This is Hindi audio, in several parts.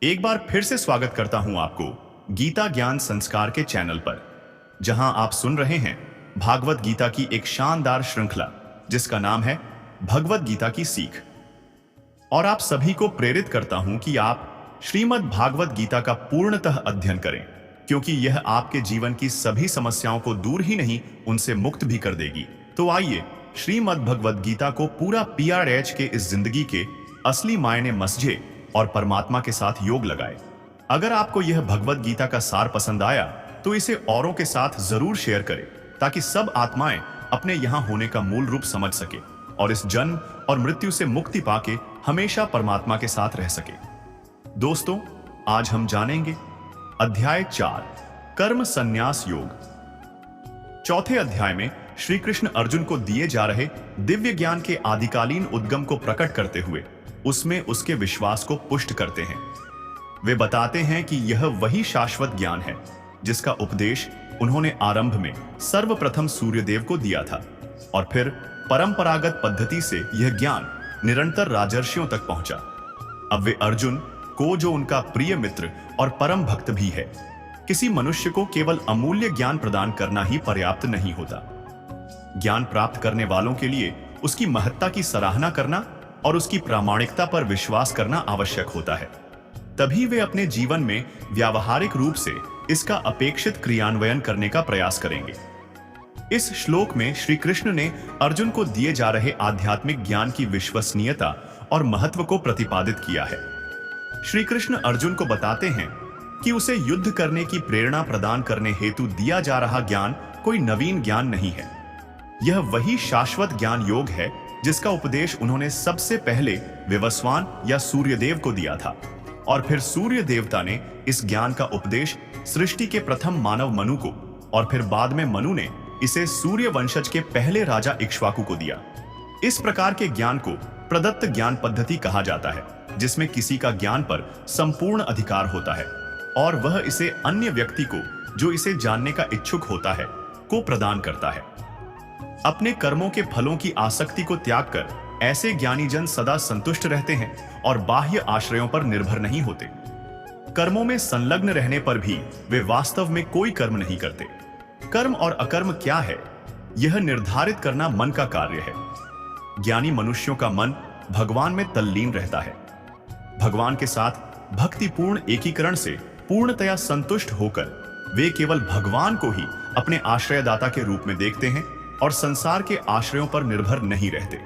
एक बार फिर से स्वागत करता हूं आपको गीता ज्ञान संस्कार के चैनल पर, जहां आप सुन रहे हैं भागवत गीता की एक शानदार श्रृंखला जिसका नाम है भगवत गीता की सीख। और आप सभी को प्रेरित करता हूं कि आप श्रीमद् भागवत गीता का पूर्णतः अध्ययन करें, क्योंकि यह आपके जीवन की सभी समस्याओं को दूर ही नहीं उनसे मुक्त भी कर देगी। तो आइए श्रीमद् भगवत गीता को पूरा PRH के इस जिंदगी के असली मायने मसझे और परमात्मा के साथ योग लगाए। अगर आपको यह भगवत गीता का सार पसंद आया तो इसे औरों के साथ जरूर शेयर करें, ताकि सब आत्माएं अपने यहाँ होने का मूल रूप समझ सके और इस जन्म और मृत्यु से मुक्ति पाके हमेशा परमात्मा के साथ रह सके। दोस्तों, आज हम जानेंगे अध्याय 4 कर्म संन्यास योग। चौथे अध्याय में श्री कृष्ण अर्जुन को दिए जा रहे दिव्य ज्ञान के आदिकालीन उद्गम को प्रकट करते हुए उसमें उसके विश्वास को पुष्ट करते हैं। वे बताते हैं कि यह वही शाश्वत ज्ञान है जिसका उपदेश उन्होंने आरंभ में सर्वप्रथम सूर्यदेव को दिया था, और फिर परंपरागत पद्धति से यह ज्ञान निरंतर राजर्षियों तक पहुंचा। अब वे अर्जुन को, जो उनका प्रिय मित्र और परम भक्त भी है, किसी मनुष्य को केवल अमूल्य ज्ञान प्रदान करना ही पर्याप्त नहीं होता। ज्ञान प्राप्त करने वालों के लिए उसकी महत्ता की सराहना करना और उसकी प्रामाणिकता पर विश्वास करना आवश्यक होता है। तभी वे अपने जीवन में व्यावहारिक रूप से इसका अपेक्षित क्रियान्वयन करने का प्रयास करेंगे। इस श्लोक में श्री कृष्ण ने अर्जुन को दिए जा रहे आध्यात्मिक ज्ञान की विश्वसनीयता और महत्व को प्रतिपादित किया है। श्री कृष्ण अर्जुन को बताते हैं कि उसे युद्ध करने की प्रेरणा प्रदान करने हेतु दिया जा रहा ज्ञान कोई नवीन ज्ञान नहीं है। यह वही शाश्वत ज्ञान योग है जिसका उपदेश उन्होंने सबसे पहले विवस्वान या सूर्यदेव को दिया था, और फिर सूर्य देवता ने इस ज्ञान का उपदेश सृष्टि के प्रथम मानव मनु को, और फिर बाद में मनु ने इसे सूर्य वंशज के पहले राजा इक्ष्वाकु को दिया। इस प्रकार के ज्ञान को प्रदत्त ज्ञान पद्धति कहा जाता है, जिसमें किसी का ज्ञान पर संपूर्ण अधिकार होता है और वह इसे अन्य व्यक्ति को, जो इसे जानने का इच्छुक होता है, को प्रदान करता है। अपने कर्मों के फलों की आसक्ति को त्याग कर ऐसे ज्ञानी जन सदा संतुष्ट रहते हैं और बाह्य आश्रयों पर निर्भर नहीं होते। कर्मों में संलग्न रहने पर भी वे वास्तव में कोई कर्म नहीं करते। कर्म और अकर्म क्या है, यह निर्धारित करना मन का कार्य है। ज्ञानी मनुष्यों का मन भगवान में तल्लीन रहता है। भगवान के साथ भक्तिपूर्ण एकीकरण से पूर्णतया संतुष्ट होकर वे केवल भगवान को ही अपने आश्रयदाता के रूप में देखते हैं और संसार के आश्रयों पर निर्भर नहीं रहते।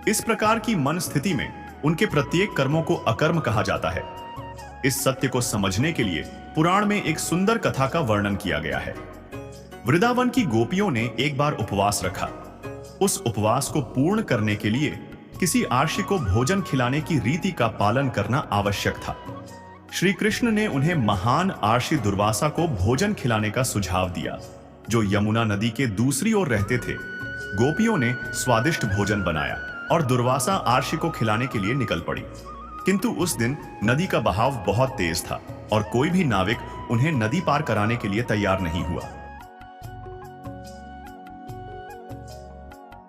इस प्रकार की मन स्थिति में उनके प्रत्येक कर्मों को अकर्म कहा जाता है। इस सत्य को समझने के लिए पुराण में एक सुंदर कथा का वर्णन किया गया है। वृंदावन की गोपियों ने एक बार उपवास रखा। उस उपवास को पूर्ण करने के लिए किसी आर्षि को भोजन खिलाने की रीति का पालन करना आवश्यक था। श्री कृष्ण ने उन्हें महान आर्षि दुर्वासा को भोजन खिलाने का सुझाव दिया, जो यमुना नदी के दूसरी ओर रहते थे। गोपियों ने स्वादिष्ट भोजन बनाया और दुर्वासा आर्षि को खिलाने के लिए निकल पड़ी। किंतु उस दिन नदी का बहाव बहुत तेज था और कोई भी नाविक उन्हें नदी पार कराने के लिए तैयार नहीं हुआ।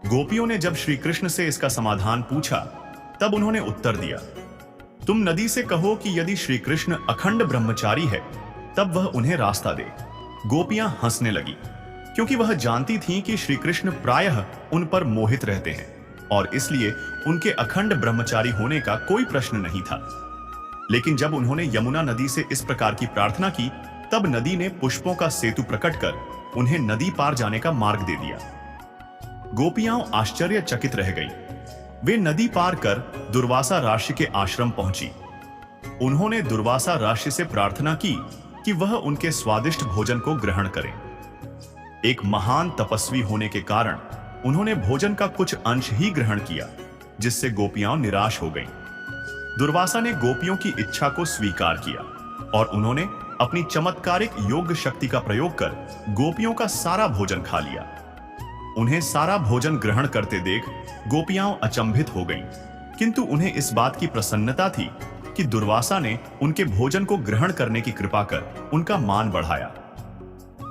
गोपियों ने जब श्री कृष्ण से इसका समाधान पूछा, तब उन्होंने उत्तर दिया, तुम नदी से कहो कि यदि श्री कृष्ण अखंड ब्रह्मचारी है तब वह उन्हें रास्ता दे। गोपियां हंसने लगी, क्योंकि वह जानती थीं कि श्री कृष्ण प्रायः उन पर मोहित रहते हैं और इसलिए उनके अखंड ब्रह्मचारी होने का कोई प्रश्न नहीं था। लेकिन जब उन्होंने यमुना नदी से इस प्रकार की प्रार्थना की, तब नदी ने पुष्पों का सेतु प्रकट कर उन्हें नदी पार जाने का मार्ग दे दिया। गोपियां आश्चर्यचकित रह गईं। वे नदी पार कर दुर्वासा ऋषि के आश्रम पहुंची। उन्होंने दुर्वासा ऋषि से प्रार्थना की कि वह उनके स्वादिष्ट भोजन को ग्रहण करें। एक महान तपस्वी होने के कारण उन्होंने भोजन का कुछ अंश ही ग्रहण किया, जिससे गोपियां निराश हो गईं। दुर्वासा ने गोपियों की इच्छा को स्वीकार किया और उन्होंने अपनी चमत्कारिक योग शक्ति का प्रयोग कर गोपियों का सारा भोजन खा लिया। उन्हें सारा भोजन ग्रहण करते देख गोपियां अचंभित हो गईं, किंतु उन्हें इस बात की प्रसन्नता थी कि दुर्वासा ने उनके भोजन को ग्रहण करने की कृपा कर उनका मान बढ़ाया।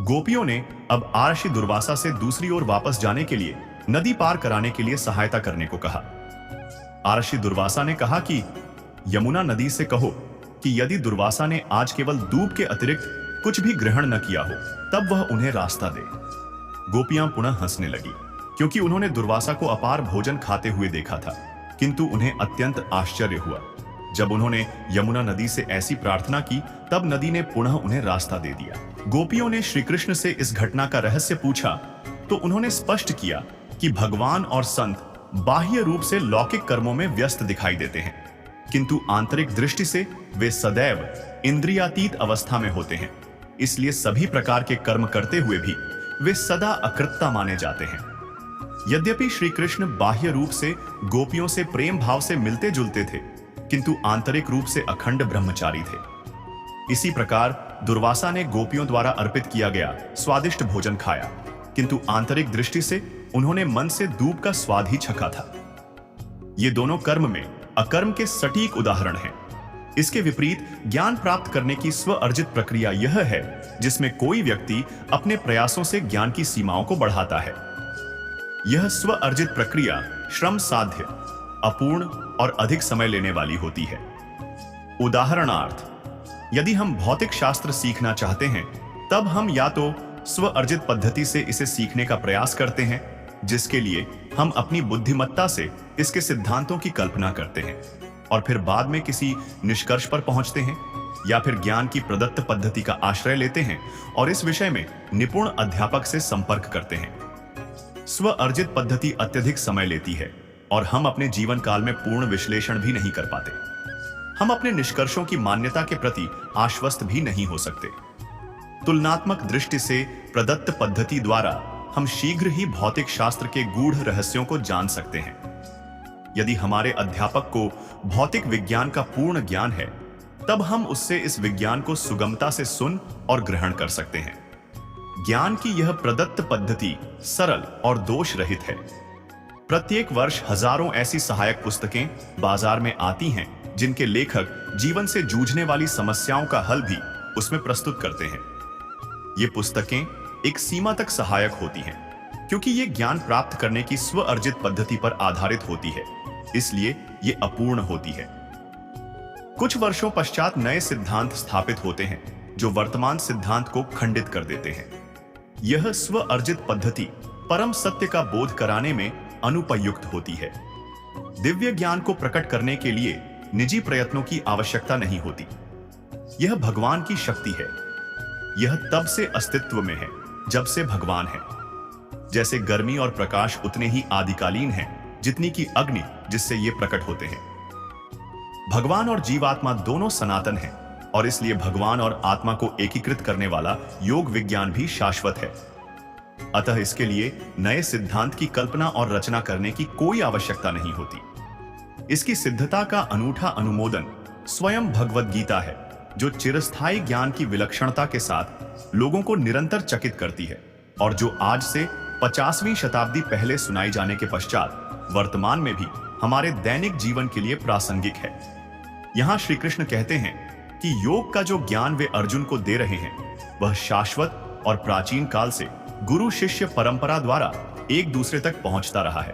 गोपियों ने अब आर्षि दुर्वासा से दूसरी ओर वापस जाने के लिए नदी पार कराने के लिए सहायता करने को कहा। आर्षि दुर्वासा ने कहा कि यमुना नदी से कहो कि यदि दुर्वासा ने आज केवल दूब के अतिरिक्त कुछ भी ग्रहण न किया हो तब वह उन्हें रास्ता दे। गोपियां पुनः हंसने लगी, क्योंकि उन्होंने दुर्वासा को अपार भोजन खाते हुए देखा था, किंतु उन्हें अत्यंत आश्चर्य हुआ। जब उन्होंने यमुना नदी से ऐसी प्रार्थना की तब नदी ने पुनः उन्हें रास्ता दे दिया। गोपियों ने श्री कृष्ण से इस घटना का रहस्य पूछा तो उन्होंने स्पष्ट किया कि भगवान और संत बाह्य रूप से लौकिक कर्मों में व्यस्त दिखाई देते हैं, किंतु आंतरिक दृष्टि से वे सदैव इंद्रियातीत अवस्था में होते हैं। इसलिए सभी प्रकार के कर्म करते हुए भी वे सदा अकृत्ता माने जाते हैं। यद्यपि श्री कृष्ण बाह्य रूप से गोपियों से प्रेम भाव से मिलते जुलते थे, किंतु आंतरिक रूप से अखंड ब्रह्मचारी थे। इसी प्रकार दुर्वासा ने गोपियों द्वारा अर्पित किया गया स्वादिष्ट भोजन खाया, किंतु आंतरिक दृष्टि से उन्होंने मन से दूब का स्वाद ही चखा था। ये दोनों कर्म में अकर्म के सटीक उदाहरण हैं। इसके विपरीत ज्ञान प्राप्त करने की स्व अर्जित प्रक्रिया यह है जिसमें कोई व्यक्ति अपने प्रयासों से ज्ञान की सीमाओं को बढ़ाता है। यह स्व अर्जित प्रक्रिया श्रम साध्य, अपूर्ण और अधिक समय लेने वाली होती है। उदाहरणार्थ, यदि हम भौतिक शास्त्र सीखना चाहते हैं तब हम या तो स्व अर्जित पद्धति से इसे सीखने का प्रयास करते हैं, जिसके लिए हम अपनी बुद्धिमत्ता से इसके सिद्धांतों की कल्पना करते हैं और फिर बाद में किसी निष्कर्ष पर पहुंचते हैं, या फिर ज्ञान की प्रदत्त पद्धति का आश्रय लेते हैं और इस विषय में निपुण अध्यापक से संपर्क करते हैं। स्व अर्जित पद्धति अत्यधिक समय लेती है और हम अपने जीवन काल में पूर्ण विश्लेषण भी नहीं कर पाते। हम अपने निष्कर्षों की मान्यता के प्रति आश्वस्त भी नहीं हो सकते। तुलनात्मक दृष्टि से प्रदत्त पद्धति द्वारा हम शीघ्र ही भौतिक शास्त्र के गूढ़ रहस्यों को जान सकते हैं। यदि हमारे अध्यापक को भौतिक विज्ञान का पूर्ण ज्ञान है, तब हम उससे इस विज्ञान को सुगमता से सुन और ग्रहण कर सकते हैं। ज्ञान की यह प्रदत्त पद्धति सरल और दोष रहित है। प्रत्येक वर्ष हजारों ऐसी सहायक पुस्तकें बाजार में आती हैं जिनके लेखक जीवन से जूझने वाली समस्याओं का हल भी उसमें प्रस्तुत करते हैं। ये पुस्तकें एक सीमा तक सहायक होती हैं, क्योंकि ये ज्ञान प्राप्त करने की स्व अर्जित पद्धति पर आधारित होती है, इसलिए ये अपूर्ण होती है। कुछ वर्षों पश्चात नए सिद्धांत स्थापित होते हैं जो वर्तमान सिद्धांत को खंडित कर देते हैं। यह स्व अर्जित पद्धति परम सत्य का बोध कराने में अनुपयुक्त होती है। दिव्य ज्ञान को प्रकट करने के लिए निजी प्रयत्नों की आवश्यकता नहीं होती। यह भगवान की शक्ति है। यह तब से अस्तित्व में है जब से भगवान है। जैसे गर्मी और प्रकाश उतने ही आदिकालीन हैं जितनी की अग्नि जिससे ये प्रकट होते हैं। भगवान और जीवात्मा दोनों सनातन हैं और इसलिए भगवान और आत्मा को एकीकृत करने वाला योग विज्ञान भी शाश्वत है। अतः इसके लिए नए सिद्धांत की कल्पना और रचना करने की कोई आवश्यकता नहीं होती। इसकी सिद्धता का अनूठा अनुमोदन स्वयं भगवद गीता है, जो चिरस्थायी ज्ञान की विलक्षणता के साथ लोगों को निरंतर चकित करती है और जो आज से 50वीं शताब्दी पहले सुनाई जाने के पश्चात वर्तमान में भी हमारे दैनिक जीवन के लिए प्रासंगिक है। यहां श्री कृष्ण कहते हैं कि योग का जो ज्ञान वे अर्जुन को दे रहे हैं वह शाश्वत और प्राचीन काल से गुरु शिष्य परंपरा द्वारा एक दूसरे तक पहुंचता रहा है।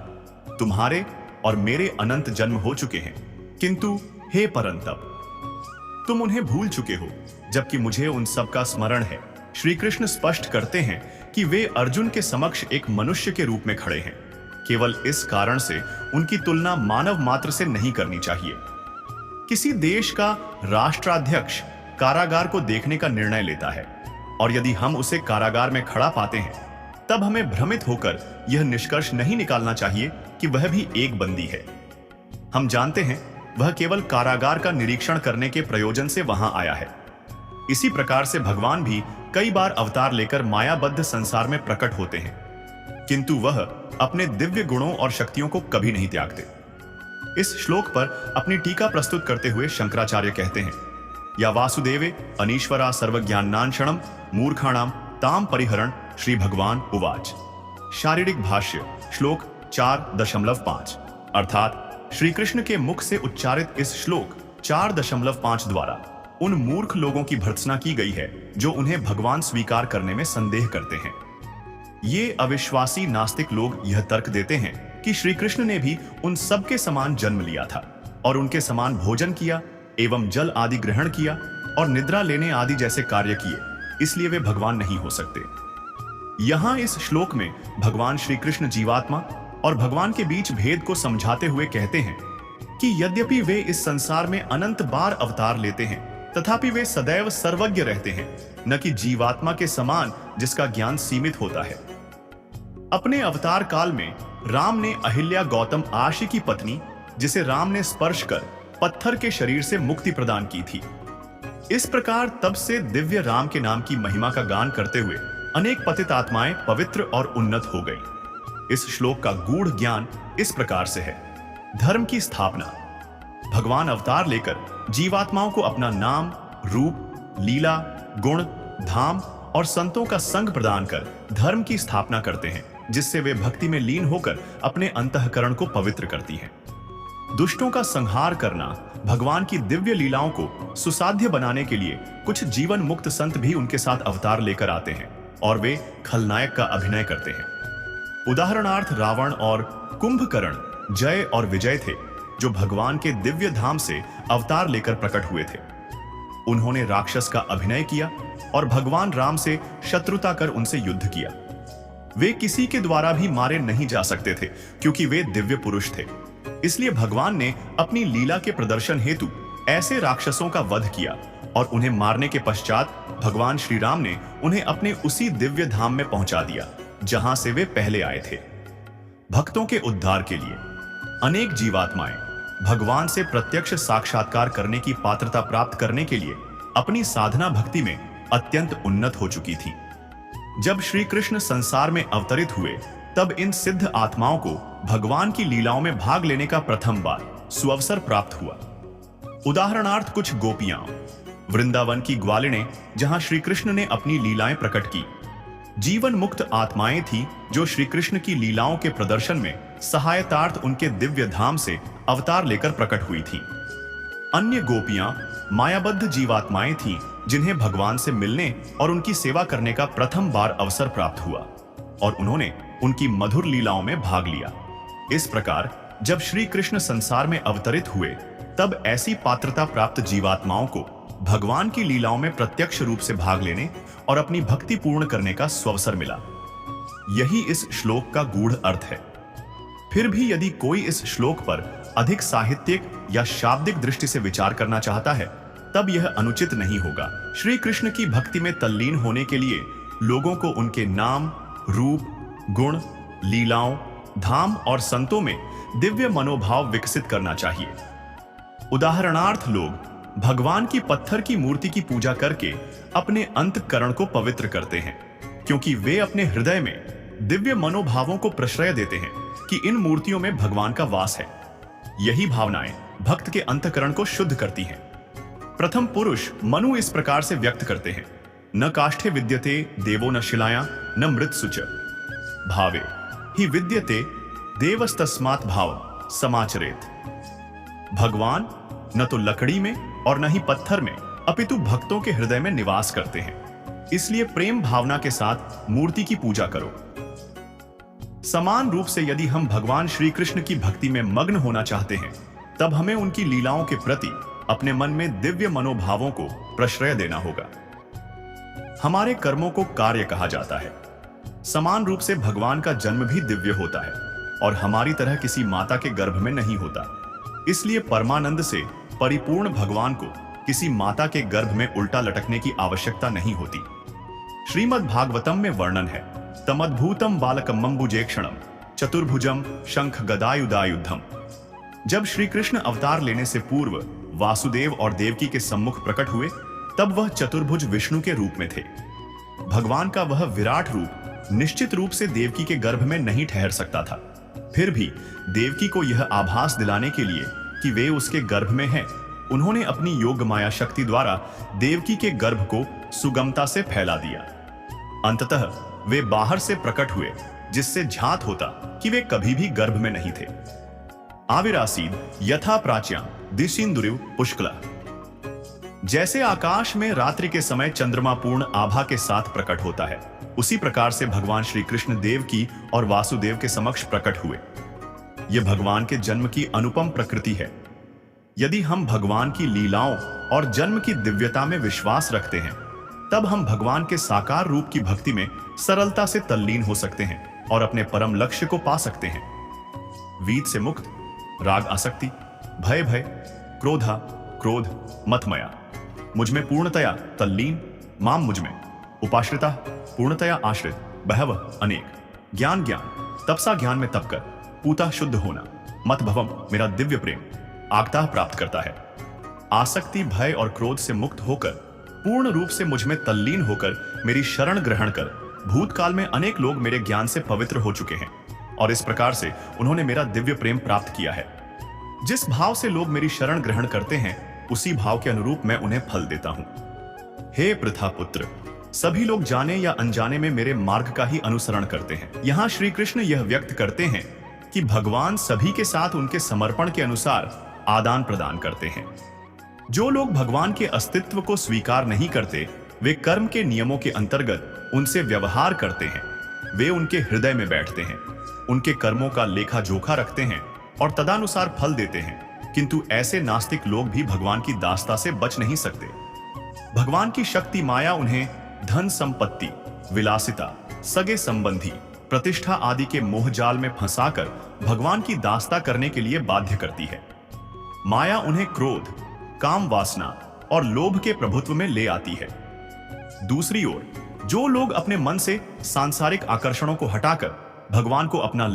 तुम्हारे और मेरे अनंत जन्म हो चुके हैं, किंतु हे परंतप, तुम उन्हें भूल चुके हो, जबकि मुझे उन सब का स्मरण है। श्री कृष्ण स्पष्ट करते हैं कि वे अर्जुन के समक्ष एक मनुष्य के रूप में खड़े हैं। केवल इस कारण से उनकी तुलना मानव मात्र से नहीं करनी चाहिए। किसी देश का राष्ट्राध्यक्ष कारागार को देखने का निर्णय लेता है और यदि हम उसे कारागार में खड़ा पाते हैं, तब हमें भ्रमित होकर यह निष्कर्ष नहीं निकालना चाहिए कि वह भी एक बंदी है। हम जानते हैं वह केवल कारागार का निरीक्षण करने के प्रयोजन से वहां आया है। इसी प्रकार से भगवान भी कई बार अवतार लेकर मायाबद्ध संसार में प्रकट होते हैं, किंतु वह अपने दिव्य गुणों और शक्तियों को कभी नहीं त्यागते। इस श्लोक पर अपनी टीका प्रस्तुत करते हुए शंकराचार्य कहते हैं, या वासुदेवे अनीश्वरा सर्वज्ञानांशणम मूर्खाणाम ताम परिहरण श्री भगवान उवाच। शारीरिक भाष्य श्लोक 4.5 अर्थात श्री कृष्ण के मुख से उच्चारित इस श्लोक 4.5 द्वारा उन मूर्ख लोगों की भर्त्सना की गई है जो उन्हें भगवान स्वीकार करने में संदेह करते हैं। ये अविश्वासी नास्तिक लोग यह तर्क देते हैं कि श्री कृष्ण ने भी उन सब के समान जन्म लिया था और उनके समान भोजन किया, एवं जल आदि ग्रहण किया और निद्रा लेने आदि जैसे कार्य किए, इसलिए वे भगवान नहीं हो सकते। यहां इस श्लोक में भगवान श्री कृष्ण जीवात्मा और भगवान के बीच भेद को समझाते हुए कहते हैं कि यद्यपि वे इस संसार में अनंत बार अवतार लेते हैं, तथापि वे सदैव सर्वज्ञ रहते हैं, न कि जीवात्मा के समान जिसका ज्ञान सीमित होता है। अपने अवतार काल में राम ने अहिल्या गौतम आशी की पत्नी, जिसे राम ने स्पर्श कर पत्थर के शरीर से मुक्ति प्रदान की थी। इस प्रकार तब से दिव्य राम के नाम की महिमा का गान करते हुए अनेक पतित आत्माएं पवित्र और उन्नत हो गई। इस श्लोक का गूढ़ ज्ञान इस प्रकार से है। धर्म की स्थापना। भगवान अवतार लेकर जीवात्माओं को अपना नाम, रूप, लीला, गुण, धाम और संतों का संग प्रदान कर धर्म की स्थापना करते हैं, जिससे वे भक्ति में लीन होकर अपने अंतःकरण को पवित्र करती हैं। दुष्टों का संहार करना। भगवान की दिव्य लीलाओं को सुसाध्य बनाने के लिए कुछ जीवन मुक्त संत भी उनके साथ अवतार लेकर आते हैं और वे खलनायक का अभिनय करते हैं। उदाहरणार्थ रावण और कुंभकर्ण जय और विजय थे, जो भगवान के दिव्य धाम से अवतार लेकर प्रकट हुए थे। उन्होंने राक्षस का अभिनय किया और भगवान राम से शत्रुता कर उनसे युद्ध किया। वे किसी के द्वारा भी मारे नहीं जा सकते थे, क्योंकि वे दिव्य पुरुष थे। इसलिए भगवान ने अपनी लीला के प्रदर्शन हेतु ऐसे राक्षसों का वध किया और उन्हें मारने के पश्चात भगवान श्री राम ने उन्हें अपने उसी दिव्य धाम में पहुंचा दिया, जहां से वे पहले आए थे। भक्तों के उद्धार के लिए अनेक जीवात्माएं भगवान से प्रत्यक्ष साक्षात्कार करने की पात्रता प्राप्त करने के लिए अपनी साधना भक्ति में अत्यंत उन्नत हो चुकी थी। जब श्री कृष्ण संसार में अवतरित हुए, तब इन सिद्ध आत्माओं को भगवान की लीलाओं में भाग लेने का प्रथम बार सुअवसर प्राप्त हुआ। उदाहरणार्थ कुछ गोपियां वृंदावन की ग्वालिनें, जहां श्री कृष्ण ने अपनी लीलाएं प्रकट की। जीवन मुक्त आत्माएं थी जो श्री कृष्ण की लीलाओं के प्रदर्शन में सहायतार्थ उनके दिव्य धाम से अवतार लेकर प्रकट हुई थी। अन्य गोपियां मायाबद्ध जीवात्माएं थीं, जिन्हें भगवान से मिलने और उनकी सेवा करने का प्रथम बार अवसर प्राप्त हुआ और उन्होंने उनकी मधुर लीलाओं में भाग लिया। इस प्रकार जब श्री कृष्ण संसार में अवतरित हुए, तब ऐसी पात्रता प्राप्त जीवात्माओं को भगवान की लीलाओं में प्रत्यक्ष रूप से भाग लेने और अपनी भक्ति पूर्ण करने का स्वअवसर मिला। यही इस श्लोक का गूढ़ अर्थ है। फिर भी यदि कोई इस श्लोक पर अधिक साहित्यिक या शाब्दिक दृष्टि से विचार करना चाहता है, तब यह अनुचित नहीं होगा। श्री कृष्ण की भक्ति में तल्लीन होने के लिए लोगों को उनके नाम, रूप, गुण, लीलाओं, धाम और संतों में दिव्य मनोभाव विकसित करना चाहिए। उदाहरणार्थ लोग भगवान की पत्थर की मूर्ति की पूजा करके अपने अंतःकरण को पवित्र करते हैं, क्योंकि वे अपने हृदय में दिव्य मनोभावों को प्रश्रय देते हैं कि इन मूर्तियों में भगवान का वास है। यही भावनाएं भक्त के अंतःकरण को शुद्ध करती हैं। प्रथम पुरुष मनु इस प्रकार से व्यक्त करते हैं, न काष्ठे विद्यते देवो न शिलाया न मृत्सुच भावे ही विद्यते देवस्तस्मात् भाव समाचरेत। भगवान न तो लकड़ी में और न ही पत्थर में, अपितु भक्तों के हृदय में निवास करते हैं। इसलिए प्रेम भावना के साथ मूर्ति की पूजा करो। समान रूप से यदि हम भगवान श्री कृष्ण की भक्ति में मग्न होना चाहते हैं, तब हमें उनकी लीलाओं के प्रति अपने मन में दिव्य मनोभावों को प्रश्रय देना होगा। हमारे कर्मों को कार्य कहा जाता है। समान रूप से भगवान का जन्म भी दिव्य होता है और हमारी तरह किसी माता के गर्भ में नहीं होता। इसलिए परमानंद से परिपूर्ण भगवान को किसी माता के गर्भ में उल्टा लटकने की आवश्यकता नहीं होती। श्रीमद् भागवतम में वर्णन है, तमद्भूतम बालकम मंबुजेक्षणम चतुर्भुजम शंख गदायुधायुधम। जब श्री कृष्ण अवतार लेने से पूर्व वासुदेव और देवकी के सम्मुख प्रकट हुए, तब वह चतुर्भुज विष्णु के रूप में थे। भगवान का वह विराट रूप निश्चित रूप से देवकी के गर्भ में नहीं ठहर सकता था। फिर भी देवकी को यह आभास दिलाने के लिए कि वे उसके गर्भ में हैं, उन्होंने अपनी योग माया शक्ति द्वारा देवकी के गर्भ को सुगमता से फैला दिया। अंततः वे बाहर से प्रकट हुए, जिससे झात होता कि वे कभी भी गर्भ में नहीं थे। आविरासीद यथा प्राच्या दिशिंदुरिव पुष्कला। जैसे आकाश में रात्रि के समय चंद्रमा पूर्ण आभा के साथ प्रकट होता है, उसी प्रकार से भगवान श्री कृष्ण देवकी और वासुदेव के समक्ष प्रकट हुए। यह भगवान के जन्म की अनुपम प्रकृति है। यदि हम भगवान की लीलाओं और जन्म की दिव्यता में विश्वास रखते हैं, तब हम भगवान के साकार रूप की भक्ति में सरलता से तल्लीन हो सकते हैं और अपने परम लक्ष्य को पा सकते हैं। वीत से मुक्त, राग आसक्ति, भय भय, क्रोधा क्रोध, मतमया, मुझ में पूर्णतया तल्लीन, माम मुझ में, उपाश्रिता पूर्णतया आश्रित, बहव अनेक, ज्ञान ज्ञान, तपसा ज्ञान में तप कर, पूता शुद्ध होना, मत भवम मेरा दिव्य प्रेम आगता प्राप्त करता है। आसक्ति, भय और क्रोध से मुक्त होकर, पूर्ण रूप से मुझ में तल्लीन होकर मेरी शरण ग्रहण कर, भूतकाल में अनेक लोग मेरे ज्ञान से पवित्र हो चुके हैं और इस प्रकार से उन्होंने मेरा दिव्य प्रेम प्राप्त किया है। जिस भाव से लोग मेरी शरण ग्रहण करते हैं, उसी भाव के अनुरूप मैं उन्हें फल देता हूं। हे पृथा पुत्र, सभी लोग जाने या अनजाने में मेरे मार्ग का ही अनुसरण करते हैं। यहां श्री कृष्ण यह व्यक्त करते हैं कि भगवान सभी के साथ उनके समर्पण के अनुसार आदान प्रदान करते हैं। जो लोग भगवान के अस्तित्व को स्वीकार नहीं करते, वे कर्म के नियमों के अंतर्गत उनसे व्यवहार करते हैं। वे उनके हृदय में बैठते हैं, उनके कर्मों का लेखा जोखा रखते हैं और तदानुसार फल देते हैं। किंतु ऐसे नास्तिक लोग भी भगवान की दासता से बच नहीं सकते। भगवान की शक्ति माया उन्हें धन संपत्ति, विलासिता, सगे संबंधी, प्रतिष्ठा आदि के मोहजाल में फंसाकर भगवान की दासता करने के लिए बाध्य करती है। माया उन्हें क्रोध, काम वासना और लोभ के प्रभुत्व में ले आती है। दूसरी ओर जो लोग अपने मन से सांसारिक आकर्षणों को हटाकर भगवान को अपना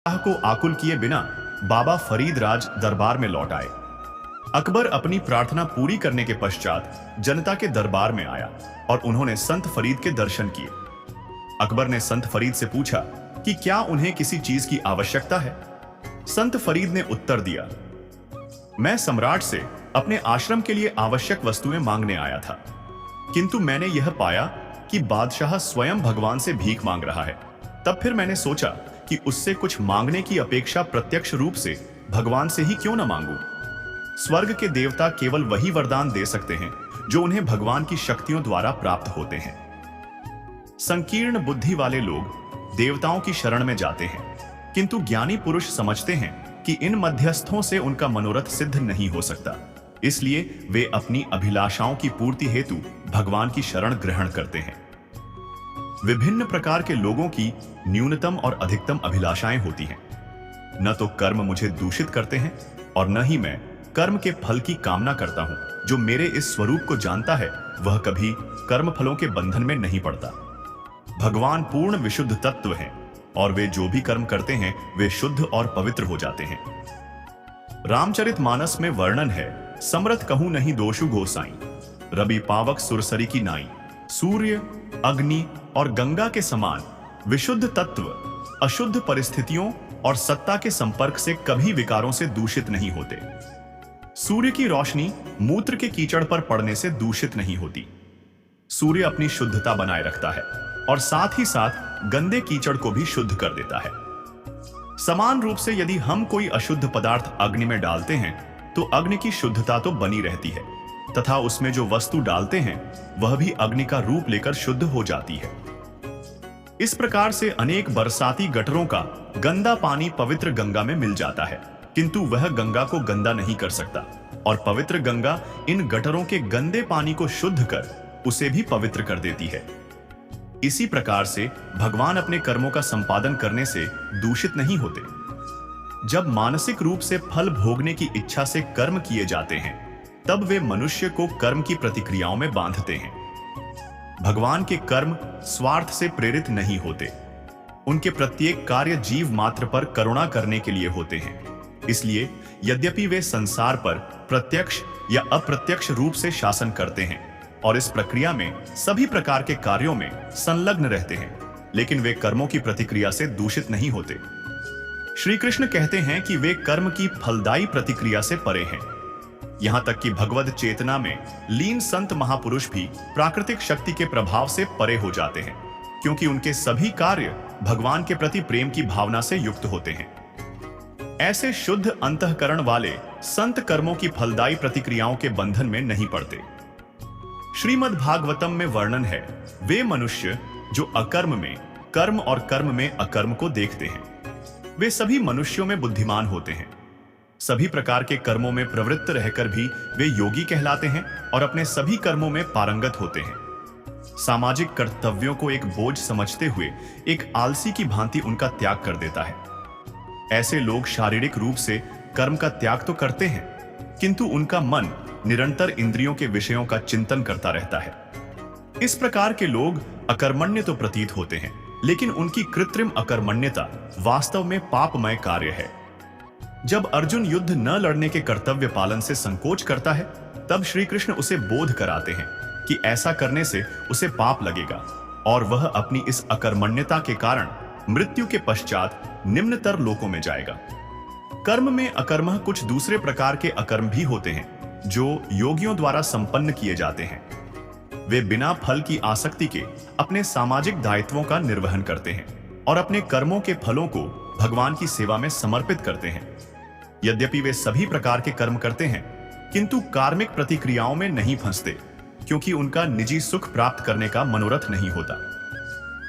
को आकुल किए बिना बाबा फरीद राज दरबार में लौट आए। अकबर अपनी प्रार्थना पूरी करने के पश्चात जनता के दरबार में आया और उन्होंने संत फरीद के दर्शन किए। अकबर ने संत फरीद से पूछा कि क्या उन्हें किसी चीज की आवश्यकता है। संत फरीद ने उत्तर दिया, मैं सम्राट से अपने आश्रम के लिए आवश्यक वस्तुएं मांगने आया था, किंतु मैंने यह पाया कि बादशाह स्वयं भगवान से भीख मांग रहा है। तब फिर मैंने सोचा कि उससे कुछ मांगने की अपेक्षा प्रत्यक्ष रूप से भगवान से ही क्यों न मांगूं। स्वर्ग के देवता केवल वही वरदान दे सकते हैं जो उन्हें भगवान की शक्तियों द्वारा प्राप्त होते हैं। संकीर्ण बुद्धि वाले लोग देवताओं की शरण में जाते हैं, किंतु ज्ञानी पुरुष समझते हैं कि इन मध्यस्थों से उनका मनोरथ सिद्ध नहीं हो सकता, इसलिए वे अपनी अभिलाषाओं की पूर्ति हेतु भगवान की शरण ग्रहण करते हैं। विभिन्न प्रकार के लोगों की न्यूनतम और अधिकतम अभिलाषाएं होती हैं। न तो कर्म मुझे दूषित करते हैं और न ही मैं कर्म के फल की कामना करता हूं। जो मेरे इस स्वरूप को जानता है वह कभी कर्म फलों के बंधन में नहीं पड़ता। भगवान पूर्ण विशुद्ध तत्व हैं और वे जो भी कर्म करते हैं वे शुद्ध और पवित्र हो जाते हैं। रामचरितमानस में वर्णन है, समरथ कहूं नहीं दोषु गोसाई, रवि पावक सुरसरी की नाई, सूर्य, अग्नि और गंगा के समान विशुद्ध तत्व अशुद्ध परिस्थितियों और सत्ता के संपर्क से कभी विकारों से दूषित नहीं होते। सूर्य की रोशनी मूत्र के कीचड़ पर पड़ने से दूषित नहीं होती। सूर्य अपनी शुद्धता बनाए रखता है और साथ ही साथ गंदे कीचड़ को भी शुद्ध कर देता है। समान रूप से यदि हम कोई अशुद्ध पदार्थ अग्नि में डालते हैं तो अग्नि की शुद्धता तो बनी रहती है तथा उसमें जो वस्तु डालते हैं वह भी अग्नि का रूप लेकर शुद्ध हो जाती है। इस प्रकार से अनेक बरसाती गटरों का गंदा पानी पवित्र गंगा में मिल जाता है, किंतु वह गंगा को गंदा नहीं कर सकता और पवित्र गंगा इन गटरों के गंदे पानी को शुद्ध कर उसे भी पवित्र कर देती है। इसी प्रकार से भगवान अपने कर्मों का संपादन करने से दूषित नहीं होते। जब मानसिक रूप से फल भोगने की इच्छा से कर्म किए जाते हैं तब वे मनुष्य को कर्म की प्रतिक्रियाओं में बांधते हैं। भगवान के कर्म स्वार्थ से प्रेरित नहीं होते। उनके प्रत्येक कार्य जीव मात्र पर करुणा करने के लिए होते हैं। इसलिए यद्यपि वे संसार पर प्रत्यक्ष या अप्रत्यक्ष रूप से शासन करते हैं और इस प्रक्रिया में सभी प्रकार के कार्यों में संलग्न रहते हैं, लेकिन वे कर्मों की प्रतिक्रिया से दूषित नहीं होते। श्री कृष्ण कहते हैं कि वे कर्म की फलदायी प्रतिक्रिया से परे हैं। यहां तक कि भगवद चेतना में लीन संत महापुरुष भी प्राकृतिक शक्ति के प्रभाव से परे हो जाते हैं, क्योंकि उनके सभी कार्य भगवान के प्रति प्रेम की भावना से युक्त होते हैं। ऐसे शुद्ध अंतःकरण वाले संत कर्मों की फलदायी प्रतिक्रियाओं के बंधन में नहीं पड़ते। श्रीमद् भागवतम में वर्णन है, वे मनुष्य जो अकर्म में कर्म और कर्म में अकर्म को देखते हैं, वे सभी मनुष्यों में बुद्धिमान होते हैं। सभी प्रकार के कर्मों में प्रवृत्त रहकर भी वे योगी कहलाते हैं और अपने सभी कर्मों में पारंगत होते हैं। सामाजिक कर्तव्यों को एक बोझ समझते हुए एक आलसी की भांति उनका त्याग कर देता है। ऐसे लोग शारीरिक रूप से कर्म का त्याग तो करते हैं, किंतु उनका मन निरंतर इंद्रियों के विषयों का चिंतन करता रहता है। इस प्रकार के लोग अकर्मण्य तो प्रतीत होते हैं, लेकिन उनकी कृत्रिम अकर्मण्यता वास्तव में पापमय कार्य है। जब अर्जुन युद्ध न लड़ने के कर्तव्य पालन से संकोच करता है, तब श्री कृष्ण उसे बोध कराते हैं कि ऐसा करने से उसे पाप लगेगा और वह अपनी इस अकर्मण्यता के कारण मृत्यु के पश्चात निम्नतर लोकों में जाएगा। कर्म में अकर्म कुछ दूसरे प्रकार के अकर्म भी होते हैं जो योगियों द्वारा संपन्न किए जाते हैं। वे बिना फल की आसक्ति के अपने सामाजिक दायित्वों का निर्वहन करते हैं और अपने कर्मों के फलों को भगवान की सेवा में समर्पित करते हैं। यद्यपि वे सभी प्रकार के कर्म करते हैं, किंतु कार्मिक प्रतिक्रियाओं में नहीं फंसते, क्योंकि उनका निजी सुख प्राप्त करने का मनोरथ नहीं होता।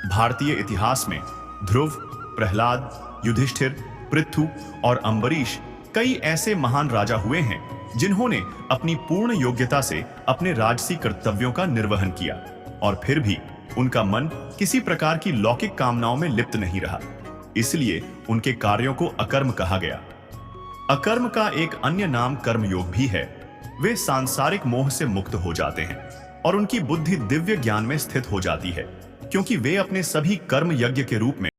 भारतीय इतिहास में ध्रुव, प्रहलाद, युधिष्ठिर, पृथु और अम्बरीश कई ऐसे महान राजा हुए हैं जिन्होंने अपनी पूर्ण योग्यता से अपने राजसी कर्तव्यों का निर्वहन किया और फिर भी उनका मन किसी प्रकार की लौकिक कामनाओं में लिप्त नहीं रहा। इसलिए उनके कार्यों को अकर्म कहा गया। अकर्म का एक अन्य नाम कर्मयोग भी है। वे सांसारिक मोह से मुक्त हो जाते हैं और उनकी बुद्धि दिव्य ज्ञान में स्थित हो जाती है, क्योंकि वे अपने सभी कर्म यज्ञ के रूप में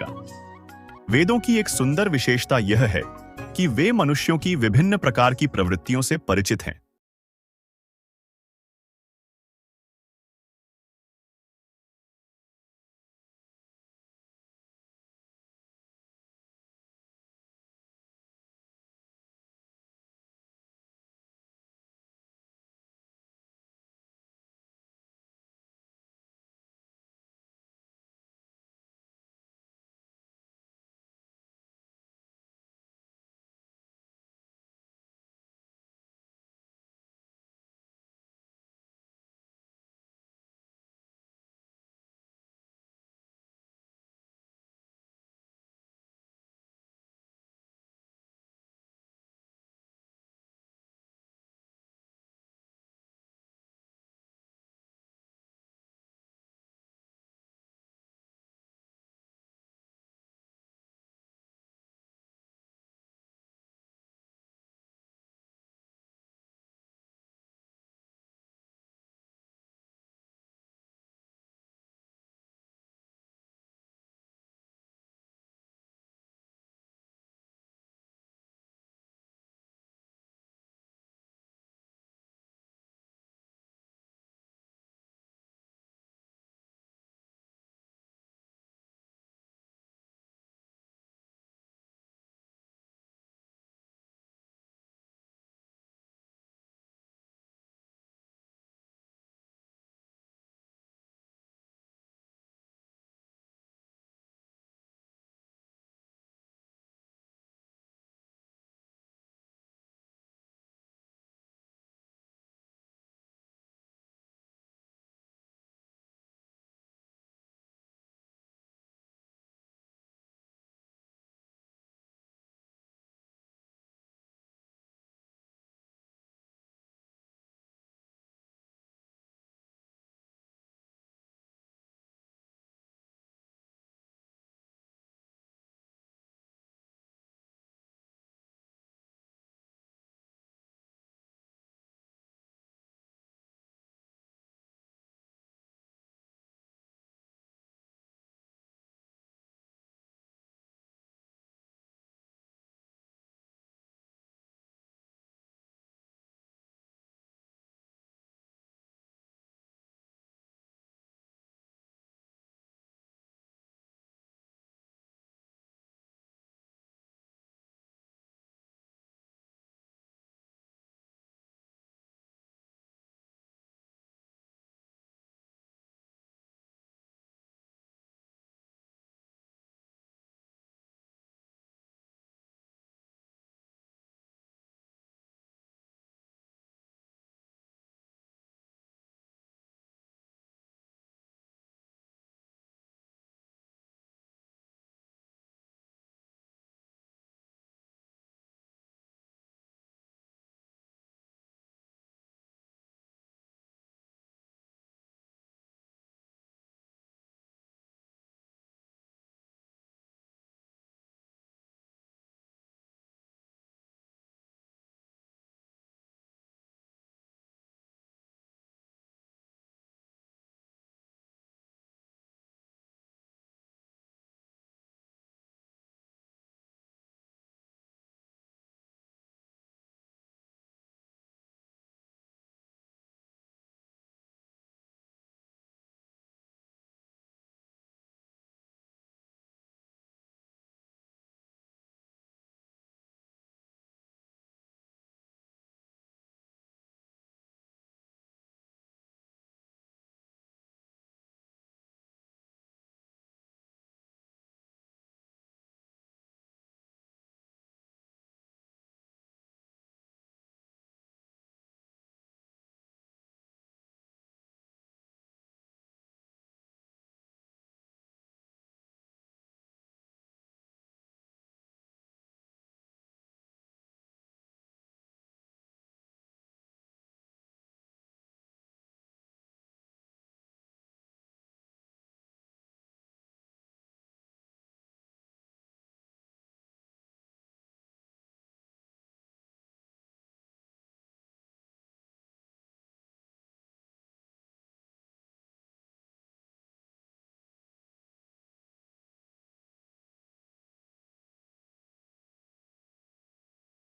का। वेदों की एक सुंदर विशेषता यह है कि वे मनुष्यों की विभिन्न प्रकार की प्रवृत्तियों से परिचित हैं।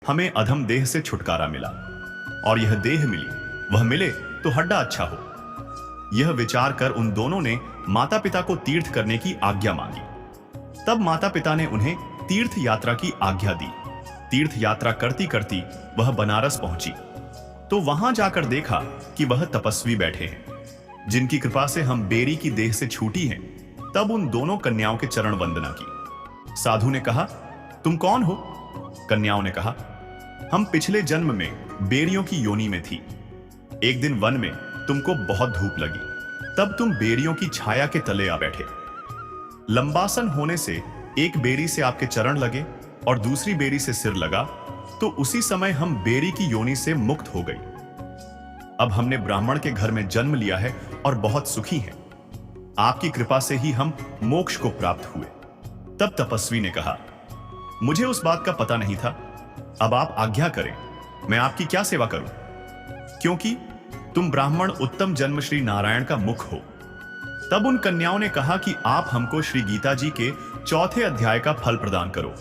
हमें अधम देह से छुटकारा मिला, और यह देह मिली वह मिले तो हड्डा अच्छा हो। यह विचार कर उन दोनों ने माता पिता को तीर्थ करने की आज्ञा मांगी। तब माता पिता ने उन्हें तीर्थ यात्रा की आज्ञा दी। तीर्थ यात्रा करती करती वह बनारस पहुंची, तो वहां जाकर देखा कि वह तपस्वी बैठे हैं, जिनकी कृपा से हम बेरी की देह से छूटी हैं। तब उन दोनों कन्याओं के चरण वंदना की। साधु ने कहा, तुम कौन हो? कन्याओं ने कहा, हम पिछले जन्म में बेरियों की योनि में थी। एक दिन वन में तुमको बहुत धूप लगी, तब तुम बेरियों की छाया के तले आ बैठे। लंबासन होने से एक बेरी से आपके चरण लगे और दूसरी बेरी से सिर लगा, तो उसी समय हम बेरी की योनि से मुक्त हो गई। अब हमने ब्राह्मण के घर में जन्म लिया है और बहुत सुखी हैं। आपकी कृपा से ही हम मोक्ष को प्राप्त हुए। तब तपस्वी ने कहा, मुझे उस बात का पता नहीं था। अब आप आज्ञा करें, मैं आपकी क्या सेवा करूं? क्योंकि तुम ब्राह्मण उत्तम जन्म श्री नारायण का मुख हो। तब उन कन्याओं ने कहा कि आप हमको श्री गीता जी के 4 अध्याय का फल प्रदान करो,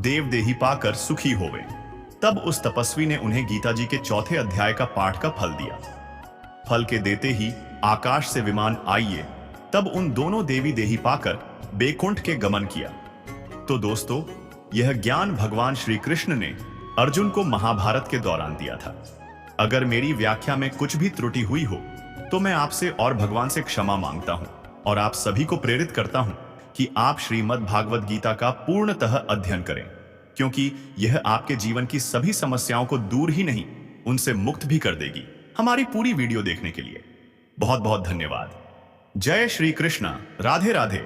देव देही पाकर सुखी होवे। तब उस तपस्वी ने उन्हें गीता जी के 4 अध्याय का पाठ का फल दिया। फल के देते ही आकाश से विमान आइए। तब उन दोनों देवी देही पाकर बैकुंठ के गमन किया। तो दोस्तों, यह ज्ञान भगवान श्री कृष्ण ने अर्जुन को महाभारत के दौरान दिया था। अगर मेरी व्याख्या में कुछ भी त्रुटि हुई हो तो मैं आपसे और भगवान से क्षमा मांगता हूं, और आप सभी को प्रेरित करता हूं कि आप श्रीमद् भागवत गीता का पूर्णतः अध्ययन करें, क्योंकि यह आपके जीवन की सभी समस्याओं को दूर ही नहीं, उनसे मुक्त भी कर देगी। हमारी पूरी वीडियो देखने के लिए बहुत बहुत धन्यवाद। जय श्री कृष्णा। राधे राधे।